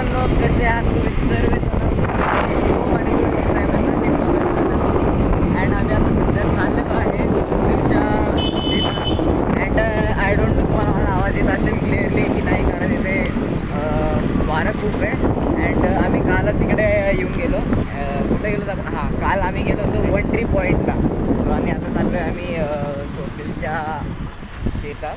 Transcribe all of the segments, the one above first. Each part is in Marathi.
मित्रांनो, कसे आहात तुम्ही सर्व आणि तुम्ही बघताय बेस्ट अँड आम्ही आता सध्या चाललेलो आहे सुट्टीच्या शेतात अँड आय डोंट नो तुम्हाला माझा आवाज येत असेल क्लिअरली की नाही, कारण इथे वारं खूप आहे अँड आम्ही कालच इकडे येऊन गेलो. कुठे गेलो आपण? हां, काल आम्ही गेलो होतो वन ट्री पॉईंटला. सो आणि आता चाललो आहे आम्ही सोपीलच्या शेतात.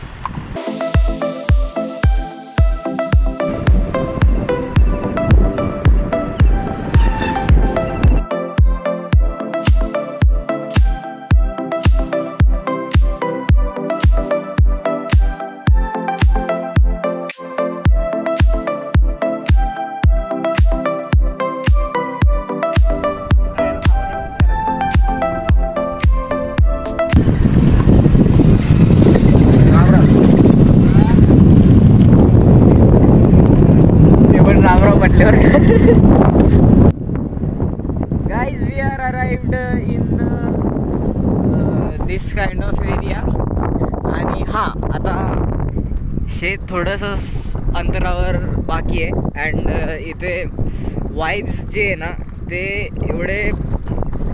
Guys, we are arrived in this kind of area. आणि हां, आता शेत थोडंसं अंतरावर बाकी आहे अँड इथे वाईब्स जे आहे ना ते एवढे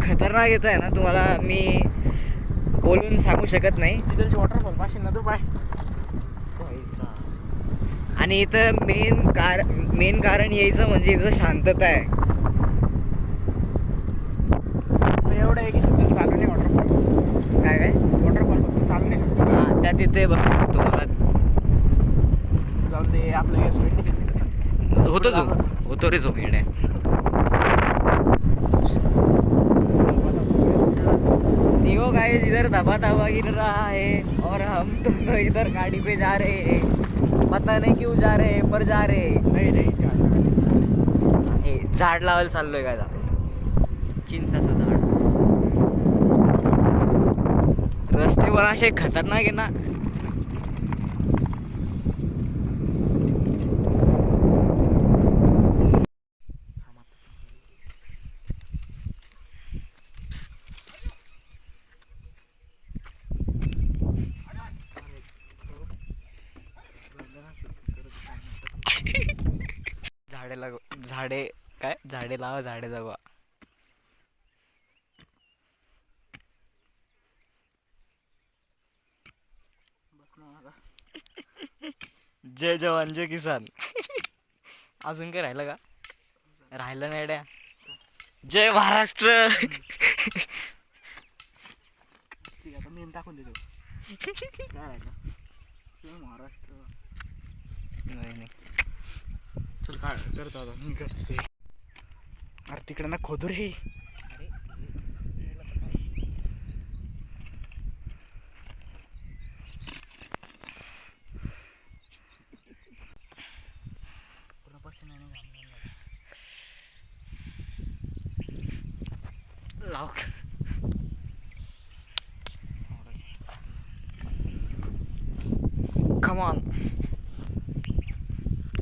खतरनाक येत आहे ना, तुम्हाला मी बोलून सांगू शकत नाही. तिथलचे वॉटरफॉल पाचशे ना तू पाय. आणि इथं मेन कारण यायचं म्हणजे इथं शांतता आहे. एवढं आहे की सध्या चालू नाही वॉटरफॉल. काय काय वॉटरफॉल फक्त चालू नाही शकतो. हां, त्या तिथे बघ तुम्हाला जाऊन दे आपलं गॅस होतो रे झोप येणे. देखो गाइस, इधर दबा दबा गिर रहा है और हम दोनों इधर गाड़ी पे जा रहे हैं. पता नहीं क्यों जा रहे हैं, पर जा रहे हैं. नाही झाड लावायला चाललोय काय चिंचाचं झाड. रस्ते पण असे खतरनाक आहे ना. झाडे लावा, झाडे जगवा. जय जवान जय किसान. अजून काय राहिलं का? राहिलं नाही ड्या. जय महाराष्ट्र. आता मी टाकून देतो. काय राहिलं? जय महाराष्ट्र. नाही चल काय करतो आता मी करते. अरे तिकडे ना खोदू रे. लाव. कम ऑन,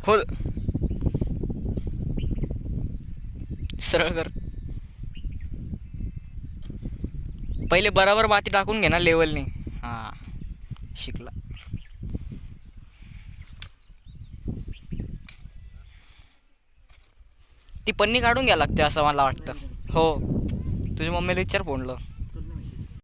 खोल, सरळ कर. पहिले बराबर माती टाकून घे ना लेवलने. हां, शिकला. ती पन्नी काढून घ्या लागते असं मला वाटतं. हो, तुझ्या मम्मीला विचार फोनलं.